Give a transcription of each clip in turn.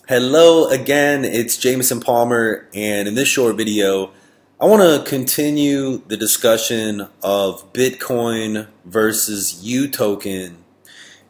Hello again, it's Jameson Palmer, and in this short video I want to continue the discussion of Bitcoin versus Utoken,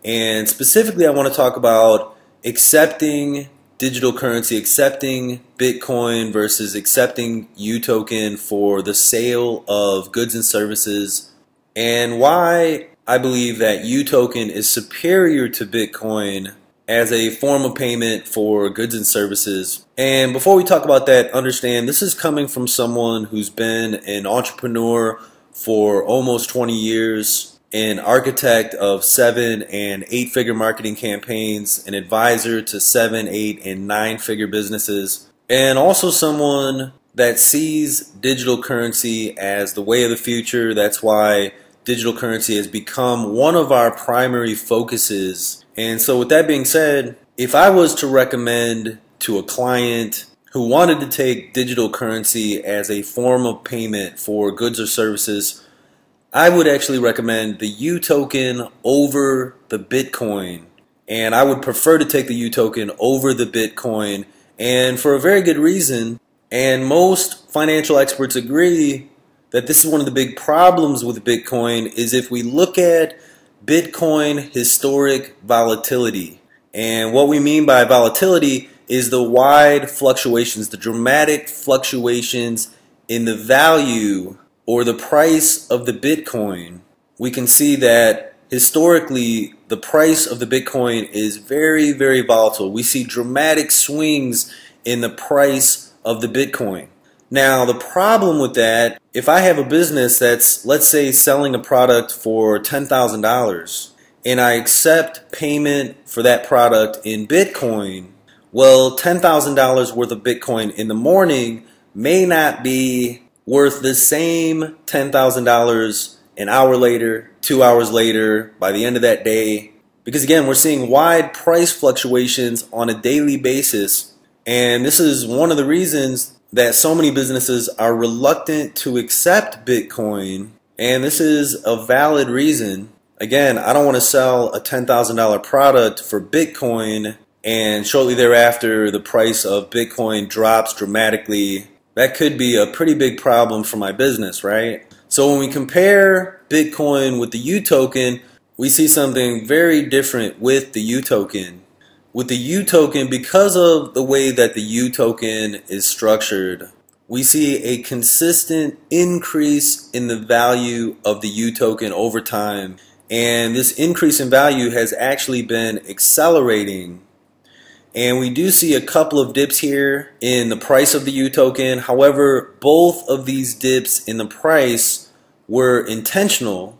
and specifically I want to talk about accepting digital currency, accepting Bitcoin versus accepting Utoken for the sale of goods and services, and why I believe that Utoken is superior to Bitcoin as a form of payment for goods and services. And before we talk about that, understand this is coming from someone who's been an entrepreneur for almost 20 years, an architect of 7- and 8-figure marketing campaigns, an advisor to 7-, 8-, and 9-figure businesses, and also someone that sees digital currency as the way of the future. That's why digital currency has become one of our primary focuses. And so with that being said, if I was to recommend to a client who wanted to take digital currency as a form of payment for goods or services, I would actually recommend the Utoken over the Bitcoin. And I would prefer to take the Utoken over the Bitcoin, and for a very good reason. And most financial experts agree that this is one of the big problems with Bitcoin is if we look at Bitcoin historic volatility. And what we mean by volatility is the wide fluctuations, the dramatic fluctuations in the value or the price of the Bitcoin. We can see that historically the price of the Bitcoin is very, very volatile. We see dramatic swings in the price of the Bitcoin. Now, the problem with that, if I have a business that's, let's say, selling a product for $10,000 and I accept payment for that product in Bitcoin, well, $10,000 worth of Bitcoin in the morning may not be worth the same $10,000 an hour later, 2 hours later, by the end of that day. Because again, we're seeing wide price fluctuations on a daily basis. And this is one of the reasons that so many businesses are reluctant to accept Bitcoin, and this is a valid reason. Again, I don't want to sell a $10,000 product for Bitcoin and shortly thereafter the price of Bitcoin drops dramatically. That could be a pretty big problem for my business, right? So when we compare Bitcoin with the Utoken, we see something very different with the Utoken. With the Utoken, because of the way that the Utoken is structured, we see a consistent increase in the value of the Utoken over time. And this increase in value has actually been accelerating. And we do see a couple of dips here in the price of the Utoken. However, both of these dips in the price were intentional.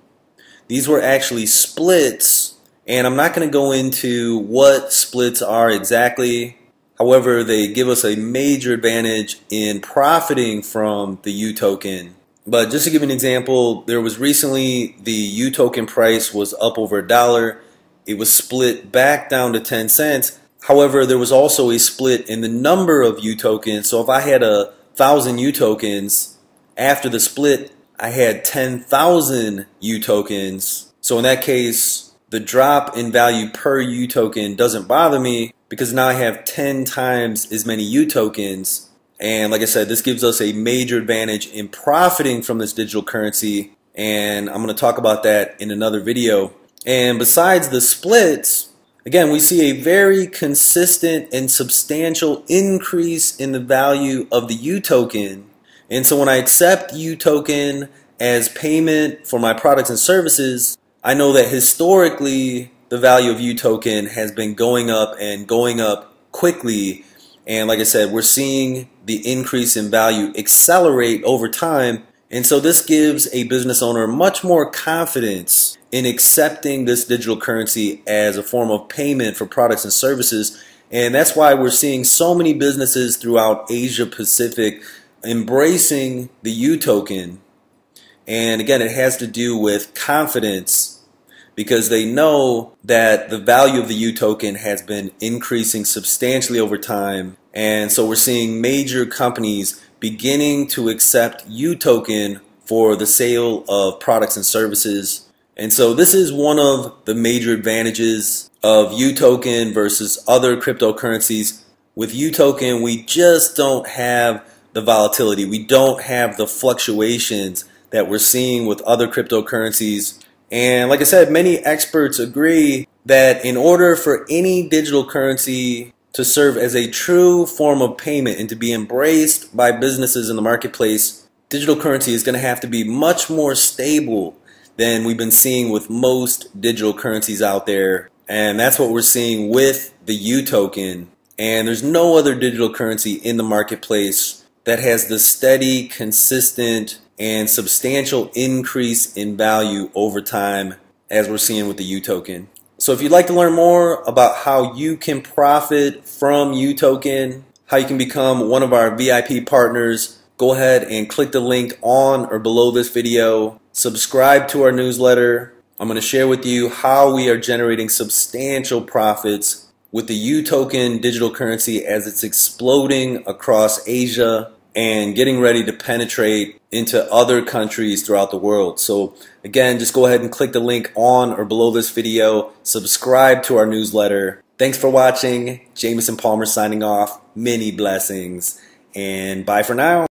These were actually splits. And I'm not going to go into what splits are exactly. However, they give us a major advantage in profiting from the Utoken. But just to give an example, there was recently the Utoken price was up over $1. It was split back down to 10 cents. However, there was also a split in the number of Utokens. So if I had 1,000 Utokens, after the split, I had 10,000 Utokens. So in that case, the drop in value per Utoken doesn't bother me because now I have 10 times as many Utokens. And like I said, this gives us a major advantage in profiting from this digital currency. And I'm going to talk about that in another video. And besides the splits, again, we see a very consistent and substantial increase in the value of the Utoken. And so when I accept Utoken as payment for my products and services, I know that historically the value of Utoken has been going up and going up quickly, and like I said, we're seeing the increase in value accelerate over time, and so this gives a business owner much more confidence in accepting this digital currency as a form of payment for products and services. And that's why we're seeing so many businesses throughout Asia Pacific embracing the Utoken. And again, it has to do with confidence, because they know that the value of the Utoken has been increasing substantially over time. And so we're seeing major companies beginning to accept Utoken for the sale of products and services. And so this is one of the major advantages of Utoken versus other cryptocurrencies. With Utoken, we just don't have the volatility. We don't have the fluctuations that we're seeing with other cryptocurrencies. And like I said, many experts agree that in order for any digital currency to serve as a true form of payment and to be embraced by businesses in the marketplace, digital currency is going to have to be much more stable than we've been seeing with most digital currencies out there. And that's what we're seeing with the Utoken. And there's no other digital currency in the marketplace that has the steady, consistent, and substantial increase in value over time as we're seeing with the Utoken. So if you'd like to learn more about how you can profit from Utoken, how you can become one of our VIP partners, go ahead and click the link on or below this video. Subscribe to our newsletter. I'm going to share with you how we are generating substantial profits with the Utoken digital currency as it's exploding across Asia and getting ready to penetrate into other countries throughout the world. So again, just go ahead and click the link on or below this video. Subscribe to our newsletter. Thanks for watching. Jameson Palmer signing off. Many blessings. And bye for now.